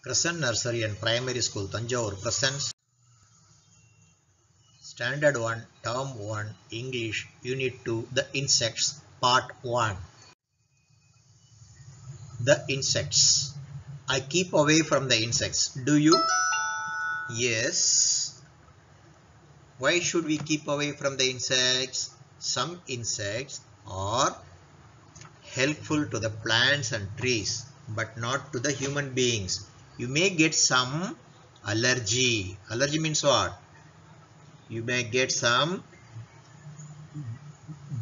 Crescent Nursery and Primary School, Tanjore presents Standard 1, Term 1, English, Unit 2, The Insects, Part 1. The insects. I keep away from the insects. Do you? Yes. Why should we keep away from the insects? Some insects are helpful to the plants and trees, but not to the human beings. You may get some allergy. Allergy means what? You may get some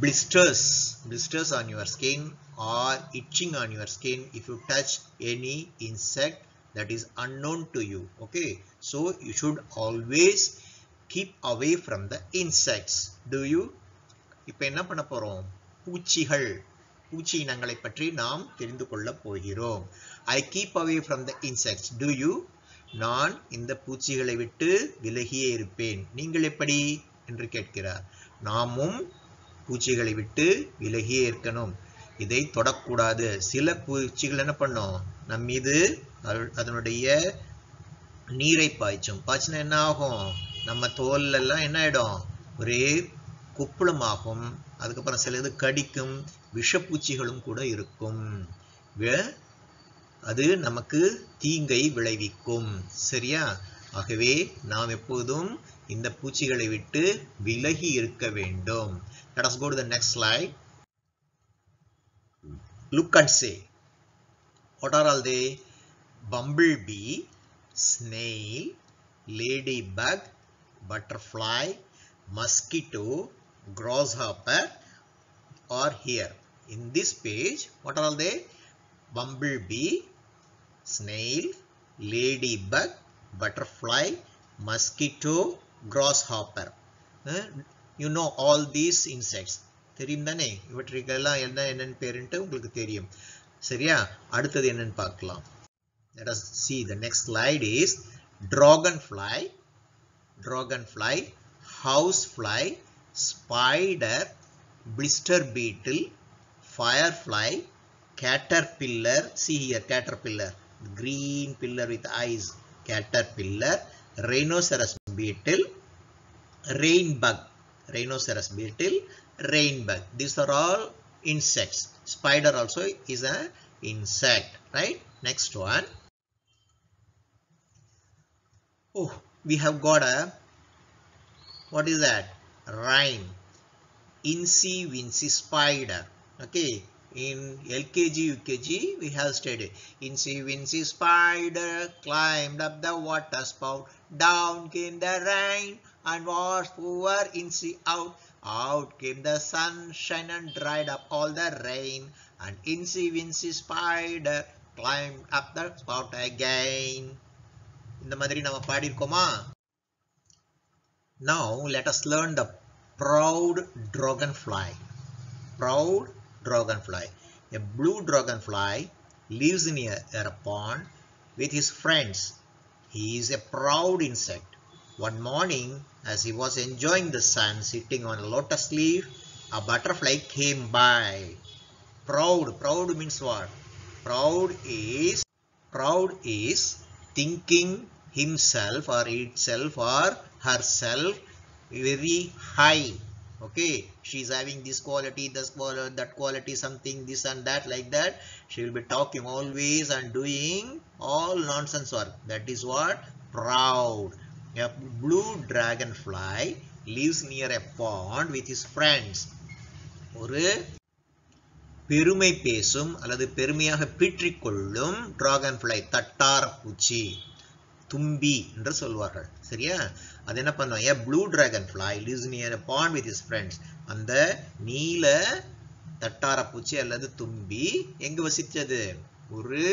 blisters on your skin or itching on your skin if you touch any insect that is unknown to you. Okay, so you should always keep away from the insects. Do you? இப்போ என்ன பண்ண போறோம்? பூச்சி இனங்களை பற்றி நாம் தெரிந்து கொள்ள போகிறோம். I keep away from the insects. Do you? நான் இந்த பூச்சிகளை விட்டு விலகியே இருப்பேன். நீங்கள் எப்படி என்று கேட்கிறார். நாமும் பூச்சிகளை விட்டு விலகியே இருக்கணும். இதை தொடக்கூடாது. சில பூச்சிகள் என்ன பண்ணும்? நம் மீது அதனுடைய நீரை பாய்ச்சும். பாய்ச்சினா என்ன ஆகும்? நம்ம தோல் எல்லாம் என்ன ஆயிடும்? ஒரே குப்புளமாகும். அதுக்கப்புறம் சிலது கடிக்கும். விஷப்பூச்சிகளும் கூட இருக்கும். அது நமக்கு தீங்கை விளைவிக்கும். சரியா? ஆகவே நாம் எப்போதும் இந்த பூச்சிகளை விட்டு விலகி இருக்க வேண்டும். Let us go to the next slide. Look and say. What are all they? Bumblebee, snail, ladybug, butterfly, mosquito, grasshopper are here. In this page, what are all they? Bumblebee, snail, ladybug, butterfly, mosquito, grasshopper. You know all these insects. தெரியும் தானே? இவற்றுக்கெல்லாம் என்னன்னு பேருன்ட்டு உங்களுக்கு தெரியும். சரியா? அடுத்தது என்னன்னு பார்க்கலாம். Let us see. The next slide is dragonfly, housefly, spider, blister beetle, firefly, caterpillar. See here, caterpillar, green pillar with eyes. Caterpillar, rhinoceros beetle, rhinoceros beetle, rainbug. These are all insects. Spider also is an insect, right? Next one. Oh, we have got a, what is that? Rhyme. Incy Wincy Spider. Okay, in LKG UKG we have studied. Incy Wincy Spider climbed up the water spout. Down came the rain and washed poor Incy out. Out came the sunshine and dried up all the rain. And Incy Wincy Spider climbed up the spout again. இந்த மாதிரி நம்ம பாடிருக்கோமா? Now let us learn the proud dragonfly. Proud dragonfly. A blue dragonfly lives near a pond with his friends. He is a proud insect. One morning, as he was enjoying the sun sitting on a lotus leaf, a butterfly came by. Proud means what? Proud is thinking himself or itself or herself very high. Okay, she is having this quality, that quality, something, this and that, like that. She will be talking always and doing all nonsense work. That is what? Proud. A blue dragonfly lives near a pond with his friends. ஒரு பெருமை பேசும் அல்லது பெருமையாக பீற்றிக்கொள்ளும் dragonfly, தட்டார பூச்சி, தும்பி என்று சொல்வார்கள். சரியா? அது என்ன பண்ணும்? A blue dragonfly lives near a pond with his friends. அந்த நீல தட்டார பூச்சி அல்லது தும்பி எங்கு வசித்தது? ஒரு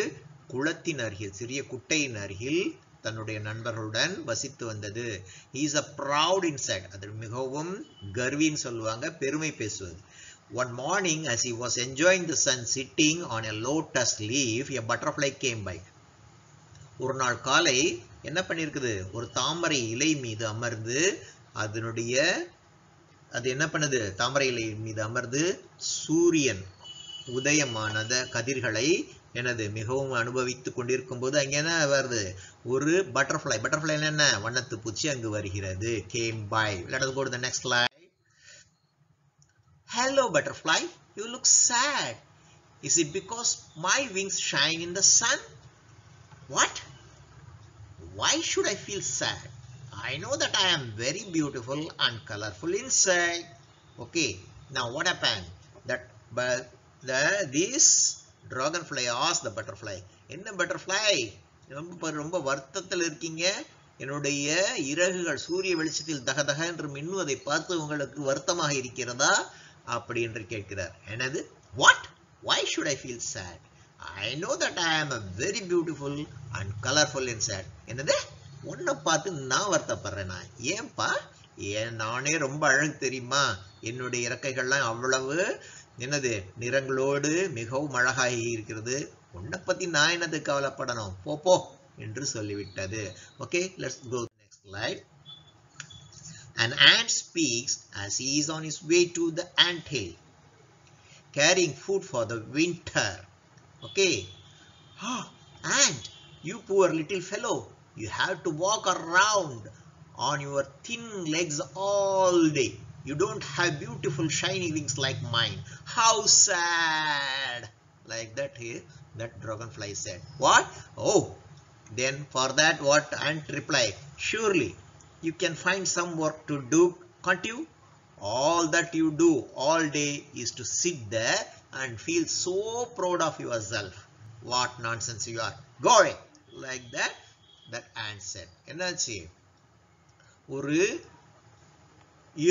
குளத்தின் அருகில், சிறிய குட்டையின் அருகில் தன்னுடைய நண்பர்களுடன் வசித்து வந்தது. He is a proud insect. அது மிகவும் கர்வின்னு சொல்லுவாங்க, பெருமை பேசுவது. One morning, as he was enjoying the sun sitting on a lotus leaf, a butterfly came by. ஒரு நாள் காலை என்ன பண்ணிருக்குது? ஒரு தாமரை இலை மீது அமர்ந்து அது என்ன பண்ணுது? தாமரை இலை மீது அமர்ந்து சூரியன் உதயமானத கதிர்களை என்னது மிகவும் அனுபவித்துக் கொண்டிருக்கும் போது அங்க என்ன வருது ஒரு பட்டர்ஃப்ளை என்ன வண்ணத்து பூச்சி அங்கு வருகிறது came by. Let us go to the next slide. Hello butterfly, you look sad. Is it because my wings shine in the sun? What? Why should I feel sad? I know that I am very beautiful and colorful inside. Okay, now what happened? This dragonfly asked the butterfly, என்ன butterfly ரொம்ப வருத்தத்தில் இருக்கீங்க, என்னுடைய இறகுகள் சூரிய வெளிச்சத்தில் தகதக என்று மின்னுவதை பார்த்து உங்களுக்கு வருத்தமாக இருக்கிறதா அப்படி என்று கேட்கிறார். என்னது what? Why should I feel sad? I know that I am a very beautiful and colorful inside. என்னது உன்னை பார்த்து நான் வருத்தப்படுறேன், நான் ஏன்பா, நானே ரொம்ப அழகு தெரியுமா, என்னுடைய இறக்கைகள்லாம் அவ்வளவு என்னது நிறங்களோடு மிகவும் அழகாக இருக்கிறது, உன்னை பத்தி நான் என்னது கவலைப்படணும், போ என்று சொல்லிவிட்டது. Okay, let's go to the next slide. An ant speaks as he is on his way to the ant hill, carrying food for the winter. Okay, ant, you poor little fellow, you have to walk around on your thin legs all day. You don't have beautiful shiny wings like mine. How sad. Like that here, that dragonfly said. What? Oh, then for that what ant replied, surely you can find some work to do, can't you? All that you do all day is to sit there and feel so proud of yourself. What nonsense you are. Go away. Like that ant said. என்னாச்சு, ஒரு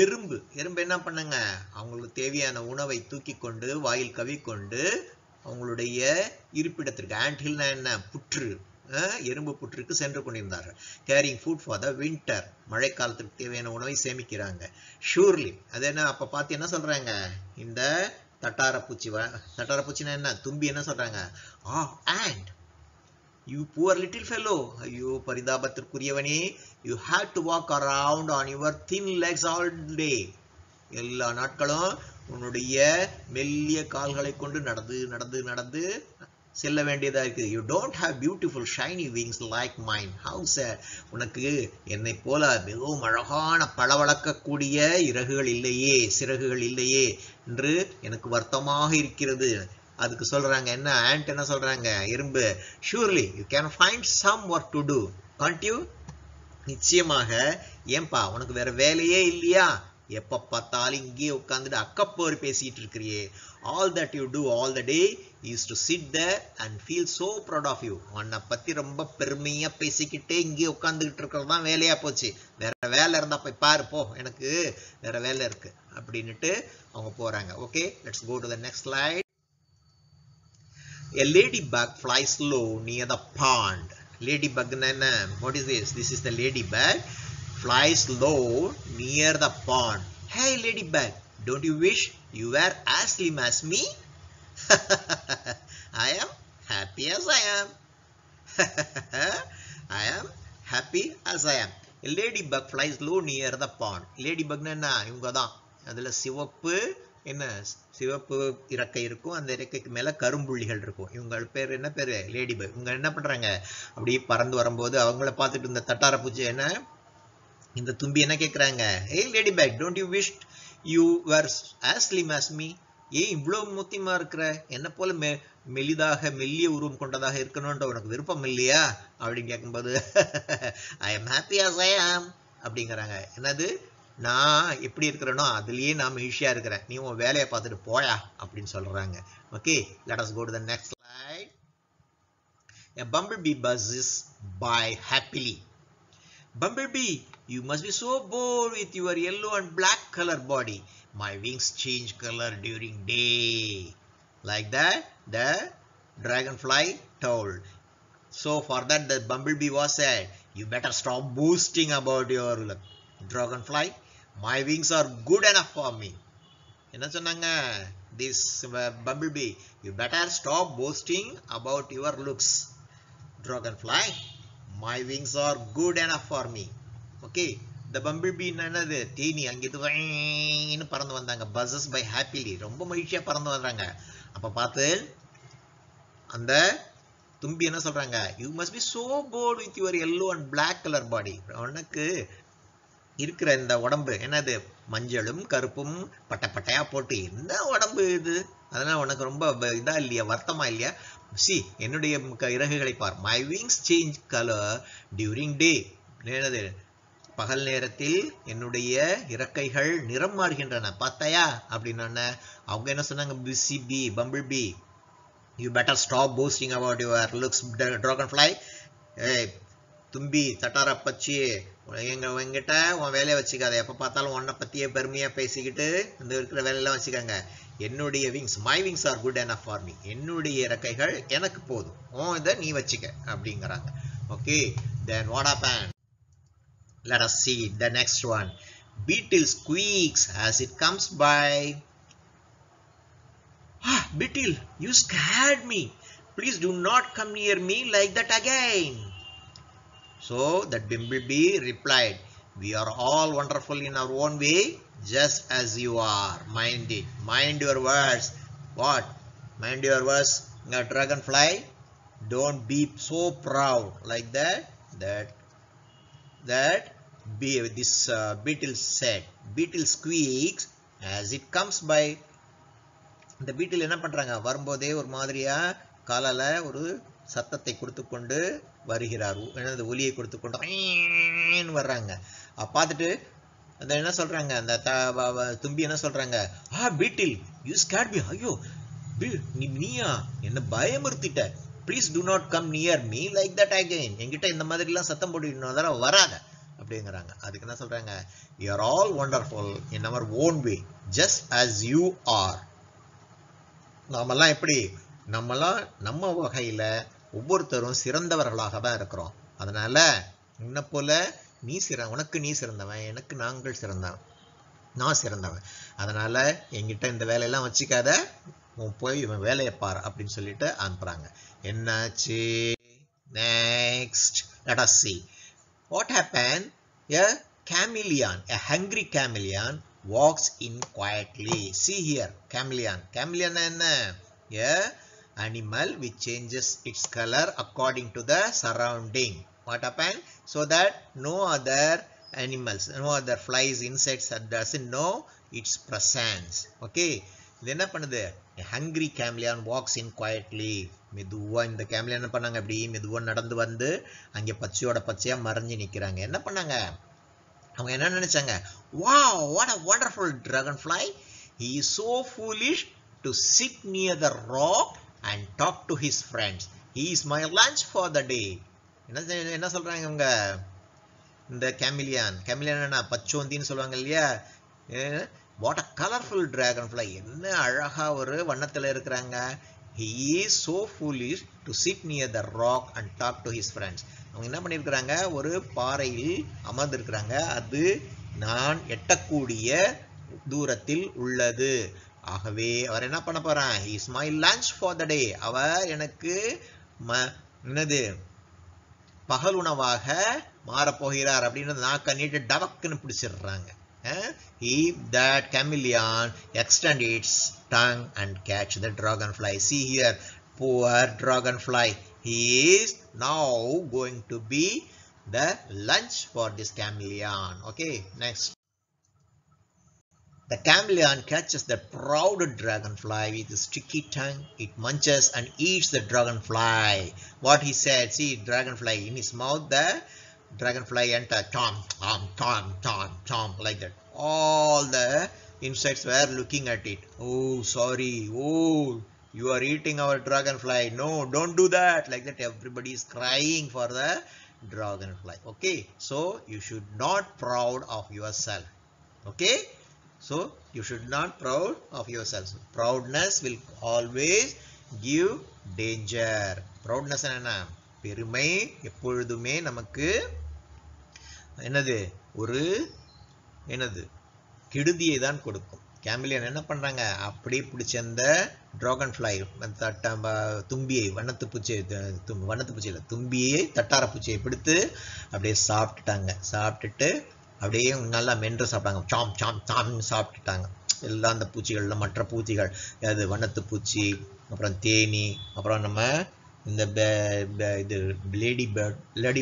எறும்பு என்ன பண்ணுங்க, அவங்களுக்கு தேவையான உணவை தூக்கி கொண்டு வாயில் கவிக்கொண்டு அவங்களுடைய இருப்பிடத்திற்கு, ஆண்ட் ஹில்னா என்ன, புற்று, எறும்பு புற்றுக்கு சென்று கொண்டிருந்தார்கள். Carrying food for the winter, மழை காலத்துக்கு தேவையான உணவை சேமிக்கிறாங்க. ஷூர்லி அது என்ன, அப்ப பார்த்து என்ன சொல்றாங்க, இந்த தட்டாரப்பூச்சினா என்ன, தும்பி என்ன சொல்றாங்க, and you poor little fellow, ஐயோ பரிதாபத்திற்குரியவனே, you have to walk around on your thin legs all day. எல்லா நாட்களும் உன்னுடைய மெல்லிய கால்களை கொண்டு நடந்து செல்ல வேண்டியதா இருக்கு. You don't have beautiful shiny wings like mine. How sad. உனக்கு என்னை போல மிகவும் அழகான பளபளக்கக்கூடிய இறகுகள் இல்லையே, சிறகுகள் இல்லையே என்று எனக்கு வருத்தமாக இருக்கிறது. அதுக்கு சொல்றாங்க என்ன, ஆண்ட் என்ன சொல்றாங்க, எறும்பு, surely you can find some work to do, can't you? நிச்சயமாக, ஏன்பா உனக்கு வேற வேலையே இல்லையா, எப்ப பார்த்தாலும் இங்கே உட்கார்ந்துட்டு அக்கப்போர் பேசிட்டு இருக்கிறியே. all that you do all the day is to sit there and feel so proud of you. உன்னை பத்தி ரொம்ப பெருமையா பேசிக்கிட்டே இங்கே உட்கார்ந்துகிட்டு இருக்கிறது தான் வேலையா போச்சு, வேற வேலை இருந்தா போய் பாரு போ, எனக்கு வேற வேலை இருக்கு அப்படின்னுட்டு அவங்க போறாங்க. Okay, let's go to the next slide. A ladybug flies low near the pond. Ladybug na, what is this? This is the ladybug flies low near the pond. Hey ladybug, don't you wish you were as slim as me? I am happy as I am. I am happy as I am. A ladybug flies low near the pond. Ladybug na இவங்க தான், அதுல சிவப்பு இறக்கை இருக்கும், அந்த இறக்கைக்கு மேல கரும்புள்ளிகள் இருக்கும். இவங்க பேர் என்ன பேரு, லேடிபக். இவங்க என்ன பண்றாங்க, அப்படி பறந்து வரும்போது அவங்கள பார்த்துட்டு இந்த தட்டாரப்பூச்சி என்ன, இந்த தும்பி என்ன கேட்கறாங்க, hey ladybug, don't you wish you were as slim as me? ஏன் இவ்வளவு முத்தியமா இருக்கிற, என்ன போல மெல்லிய உருவம் கொண்டதாக இருக்கணும்ன்ற உனக்கு விருப்பம் இல்லையா அப்படின்னு கேட்கும்போது I am happy as I am அப்படிங்கிறாங்க. என்னது, நான் எப்படி இருக்கிறேனோ அதுலயே நான் மகிழ்ச்சியா இருக்கிறேன், நீ உன் வேலையை பார்த்துட்டு போயா அப்படின்னு சொல்றாங்க. Okay, let us go to the next slide. A bumblebee buzzes by happily. Bumblebee, you must be so bored with your yellow and black color body. My wings change color during day. Like that the dragonfly told. So for that the bumblebee was said, you better stop boasting about your dragonfly. My wings are good enough for me. என்ன சொன்னாங்க, this bumblebee, you better stop boasting about your looks. Dragonfly, my wings are good enough for me. Okay, the bumblebee என்னது, தேனி அங்கிட்டு பறந்து வந்தாங்க. buzzes by happily, ரொம்ப மகிழ்ச்சியா பறந்து வந்தாங்க. அப்ப பார்த்து அந்த தும்பி என்ன சொல்றாங்க, you must be so bored with your yellow and black color body. உனக்கு இருக்கிற இந்த உடம்பு என்னது, மஞ்சளும் கருப்பும் பட்டை பட்டையா போட்டு என்ன உடம்பு இது, அதெல்லாம் உனக்கு ரொம்ப இதா இல்லையா, வருத்தமா இல்லையா? சி, என்னுடைய இறகுகளை பார். My wings change colour during day. என்னது, பகல் நேரத்தில் என்னுடைய இறக்கைகள் நிறம் மாறுகின்றன, பார்த்தாயா அப்படின்னு. அவங்க என்ன சொன்னாங்க, busy bee, bumble bee, you better stop boasting about your looks, dragonfly. ஏய் தும்பி, தட்டார பச்சி, எங்கிட்ட உன் வேலையை வச்சுக்காத. எப்போ பார்த்தாலும் உன்னை பற்றியே பெருமையாக பேசிக்கிட்டு இந்த இருக்கிற வேலையெல்லாம் வச்சுக்காங்க. என்னுடைய wings, my wings are good enough for me. என்னுடைய இறக்கைகள் எனக்கு போதும், இதை நீ வச்சுக்க அப்படிங்கிறாங்க. Okay, then what happen? Let us see the next one. Beetle squeaks as it comes by. Ah, Beetle, you scared me. Please do not come near me like that again. So that Bumblebee replied, we are all wonderful in our own way, just as you are. Mind it. Mind your words. What? Mind your words, dragonfly. Don't be so proud like that. This beetle said. Beetle squeaks as it comes by. இந்த பீட்டில் என்ன பண்றாங்க, வரும்போதே ஒரு மாதிரியா காலால ஒரு சத்தத்தை கொடுத்து கொண்டு வருகிறார், என்னது ஒலியை கொடுத்து கொண்டு வர்றாங்க. பார்த்துட்டு அந்த என்ன சொல்றாங்க, அந்த தும்பி என்ன சொல்றாங்க, பீட்டில் யூ ஸ்கேர்ட் மீ. ஐயோ நீயா என்ன பயமுறுத்திட்ட. Please do not come near me like that again. என்கிட்ட இந்த மாதிரி எல்லாம் சத்தம் போட்டு இன்னொரு தடவை வராத அப்படிங்கிறாங்க. அதுக்கு என்ன சொல்றாங்க, you are all wonderful in our own way, just as you are. நாமெல்லாம் எப்படி, நம்மெல்லாம் நம்ம வகையில ஒவ்வொருத்தரும் சிறந்தவர்களாக தான் இருக்கிறோம். அதனால என்ன போல நீ உனக்கு நீ சிறந்தவன், எனக்கு நாங்கள் சிறந்தவன், நான் சிறந்தவன். அதனால என்கிட்ட இந்த வேலையெல்லாம் வச்சுக்காத, போய் இவன் வேலையை பார் அப்படின்னு சொல்லிட்டு அனுப்புறாங்க. என்னாச்சு next? let us see what happened. A chameleon, a hungry chameleon walks in quietly. See here, chameleon. Chameleon enna? A animal which changes its color according to the surrounding. What happened? So that no other animals, no other flies, insects doesn't know its presence. Okay, இது என்ன பண்ணுது, hungry chameleon walks in quietly. மெதுவா இந்த chameleon என்ன பண்ணாங்க, அப்படி மெதுவா நடந்து வந்து அங்கே பச்சையோட பச்சையா மறைஞ்சு நிக்கிறாங்க. என்ன பண்ணாங்க, அவங்க என்ன நினைச்சாங்க, wow, what a wonderful dragonfly. He is so foolish to sit near the rock and talk to his friends. He is my lunch for the day. என்ன சொல்றாங்க இவங்க, இந்த chameleon என்ன பச்சோந்தின்னு சொல்லுவாங்க இல்லையா. what a colorful dragonfly. என்ன அழகா ஒரு வண்ணத்துல இருக்கிறாங்க. he is so foolish to sit near the rock and talk to his friends. அவங்க என்ன பண்ணிருக்கிறாங்க, ஒரு பாறையில் அமர்ந்திருக்கிறாங்க, அது நான் எட்டக்கூடிய தூரத்தில் உள்ளது. ஆகவே அவர் என்ன பண்ண போறான், he is my lunch for the day. அவர் எனக்கு என்னது பகல் உணவாக மாறப்போகிறார் அப்படின்னு நாக்க நீட்டு டபக்குன்னு பிடிச்சிடுறாங்க. That chameleon extend its tongue and catch the dragonfly. See here, poor dragonfly. He is now going to be the lunch for this chameleon. Okay, next. The chameleon catches the proud dragonfly with a sticky tongue. It munches and eats the dragonfly. What he said, see, dragonfly in his mouth, the dragonfly enter, tom, tom, tom, tom, tom, like that. All the insects were looking at it. Oh, sorry. Oh, you are eating our dragonfly. No, don't do that. Like that, everybody is crying for the dragonfly. Okay, so you should not proud of yourself. Okay, so you should not proud of yourself. Proudness will always give danger. Proudness என்ன, பெருமை எப்பொழுதுமே நமக்கு என்னது, ஒரு என்னது கெடுதியை தான் கொடுக்கும். கேமிலியன் என்ன பண்றாங்க, அப்படியே பிடிச்ச அந்த டிராகன் ஃப்ளை தும்பியை, தும்பியை தட்டார பூச்சியை பிடித்து அப்படியே சாப்பிட்டுட்டாங்க. சாப்பிட்டுட்டு அப்படியே நல்லா மென்று சாப்பிட்டாங்க. சாம் சாம் சாம் சாப்பிட்டுட்டாங்க. எல்லாம் அந்த பூச்சிகள்லாம் மற்ற பூச்சிகள், அது வண்ணத்து பூச்சி, அப்புறம் தேனி, அப்புறம் நம்ம இந்த இது லேடி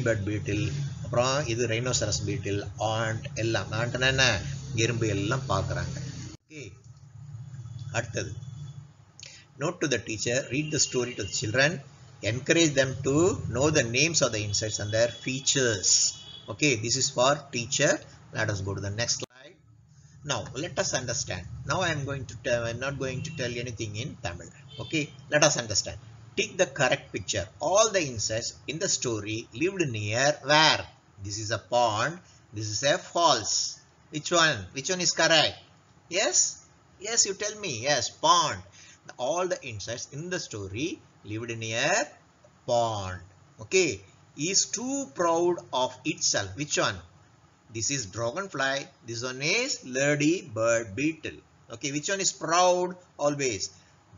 பேர்ட் பீட்டில், அப்புறம் இது ரைனோசரஸ் பீட்டில், ஆண்ட் எல்லாம். ஆண்ட்னா என்ன, எறும்பு எல்லாம் பார்க்குறாங்க. ஓகே, அடுத்தது note to the teacher, read the story to the children, encourage them to know the names of the insects and their features. Okay, this is for teacher. Let us go to the next slide. Now let us understand. Now I am going to tell, I am not going to tell anything in Tamil. Okay, let us understand. Take the correct picture. All the insects in the story lived near where? This is a pond, this is a falls. Which one is correct? Yes, you tell me. Yes, pond. All the insects in the story lived near pond. Okay, is too proud of itself. Which one? This is dragonfly. This one is ladybird beetle. Okay, which one is proud always?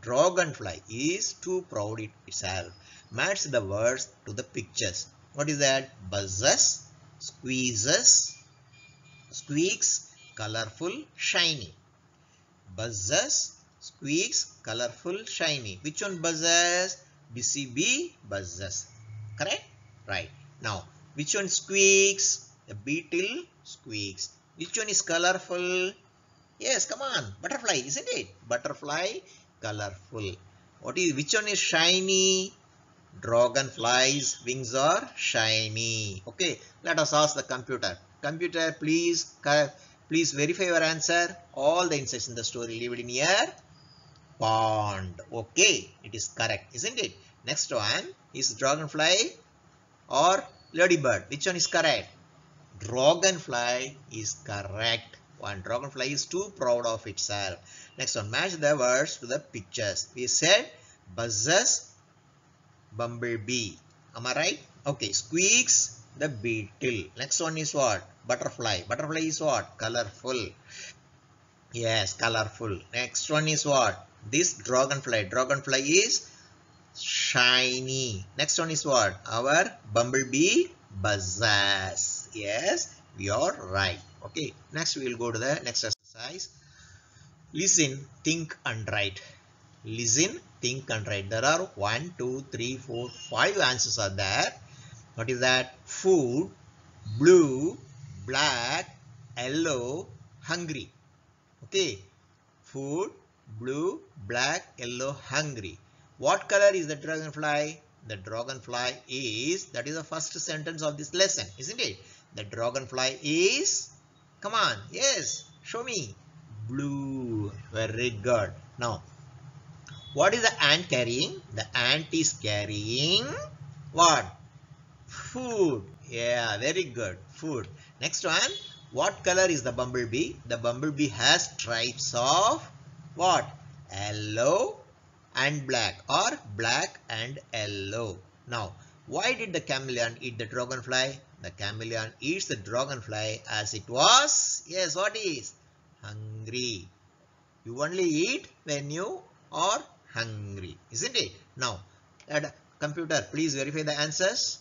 Dragonfly is too proud itself. Match the words to the pictures. What is that? Buzzes, squeezes, squeaks, colorful, shiny. Buzzes, squeaks, colorful, shiny. Which one buzzes? Busy bee buzzes. Correct? Right. Now, which one squeaks? The beetle squeaks. Which one is colorful? Yes, come on. Butterfly, isn't it? Butterfly, colorful. Which one is shiny? Dragonfly's wings are shiny. Okay, let us ask the computer. Computer, please verify your answer. All the insects in the story lived near pond. Okay, it is correct, isn't it? Next one is dragonfly or ladybird. Which one is correct? Dragonfly is correct one. Dragonfly is too proud of itself. Next one, match the words to the pictures. We said buzzes, bumblebee. Am I right? Okay, squeaks, the beetle. Next one is what? Butterfly. Butterfly is what? Colorful. Yes, colorful. Next one is what? This dragonfly. Dragonfly is shiny. Next one is what? Our bumblebee buzzes. Yes, we are right. Okay, next we will go to the next exercise. Listen, think and write. Listen, think and write. There are 1, 2, 3, 4, 5 answers are there. What is that? Food, blue, black, yellow, hungry. Okay, food, blue, black, yellow, hungry. What color is the dragonfly? The dragonfly is, that is the first sentence of this lesson, isn't it? The dragonfly is, come on, yes, show me. Blue. Very good. Now, what is the ant carrying? The ant is carrying what? Food. Yeah, very good. Food. Next one, what color is the bumblebee? The bumblebee has stripes of what? Yellow and black, or black and yellow. Now, why did the chameleon eat the dragonfly? The chameleon eats the dragonfly as it was, yes, what is? Hungry. You only eat when you are hungry, isn't it? Now, computer, please verify the answers.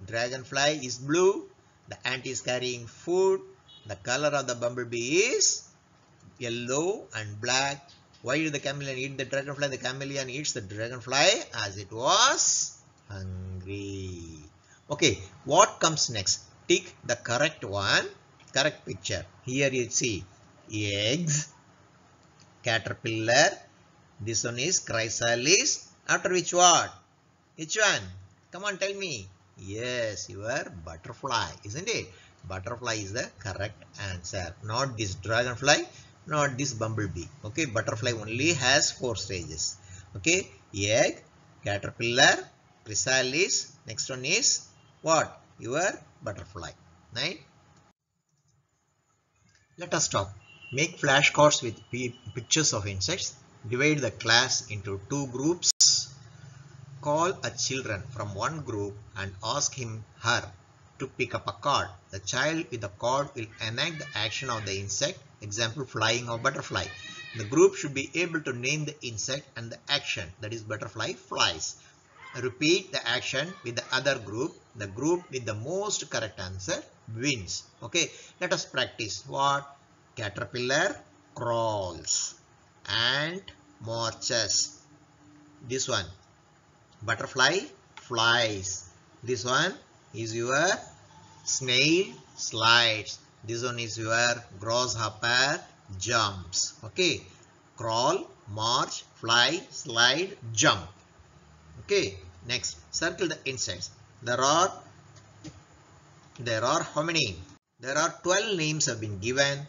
Dragonfly is blue. The ant is carrying food. The color of the bumblebee is yellow and black. Why did the chameleon eat the dragonfly? The chameleon eats the dragonfly as it was hungry. Okay, what comes next? Tick the correct one, correct picture. Here you see eggs, caterpillar. This one is chrysalis. After which what? Which one? Come on, tell me. Yes, your butterfly, isn't it? Butterfly is the correct answer. Not this dragonfly, not this bumblebee. Okay, butterfly only has 4 stages. Okay, egg, caterpillar, chrysalis. Next one is what? Your butterfly. Right? Let us talk. Make flashcards with pictures of insects. Divide the class into 2 groups. Call a children from one group and ask her to pick up a card. The child with the card will enact the action of the insect, example flying or butterfly. The group should be able to name the insect and the action, that is butterfly flies. Repeat the action with the other group. The group with the most correct answer wins. Okay, let us practice. What? Caterpillar crawls. Ant marches. This one, butterfly flies. This one is your snail slides. This one is your grasshopper jumps. Okay, crawl, march, fly, slide, jump. Okay, next, circle the insects. There are how many? There are 12 names have been given,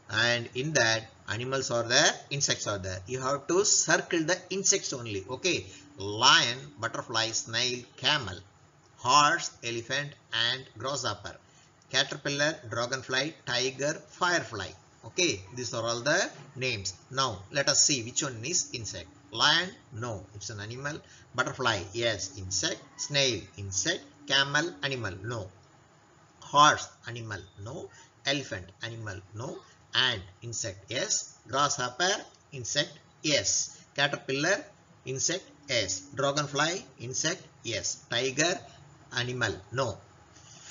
and in that animals are there, insects are there. You have to circle the insects only. Okay, lion, butterfly, snail, camel, horse, elephant, and grasshopper, caterpillar, dragonfly, tiger, firefly. Okay, these are all the names. Now let us see which one is insect. Lion, no, it's an animal. Butterfly, yes, insect. Snail, insect. Camel, animal, no. Horse, animal, no. Elephant, animal, no. Ant, insect, yes. Grasshopper, insect, yes. Caterpillar, insect, yes. Dragonfly, insect, yes. Tiger, animal, no.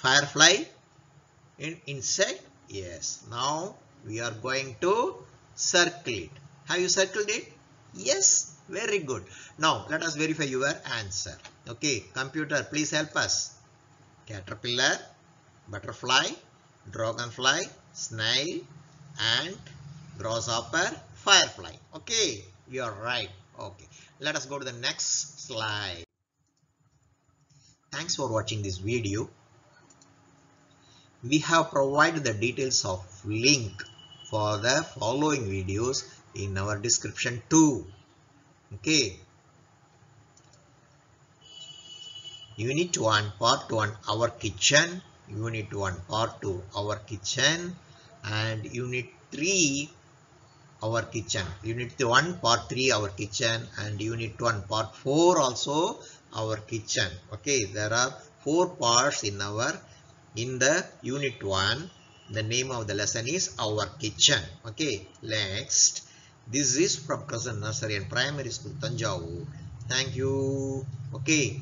Firefly, insect, yes. Now we are going to circle it. Have you circled it? Yes, very good. Now let us verify your answer. Okay, computer, please help us. Caterpillar, butterfly, dragonfly, snail, ant, grasshopper, firefly. Okay, you are right. Okay, let us go to the next slide. Thanks for watching this video. We have provided the details of link for the following videos in our description too. Okay. Unit 1 part 1 our kitchen, Unit 1 part 2 our kitchen, and Unit 3 our kitchen. Unit 1 part 3 our kitchen, and Unit 1 part 4 also our kitchen. Okay, there are 4 parts in the Unit 1. The name of the lesson is our kitchen. Okay, next, this is from Crescent Nursery and Primary School, Tanjavur. Thank you. Okay.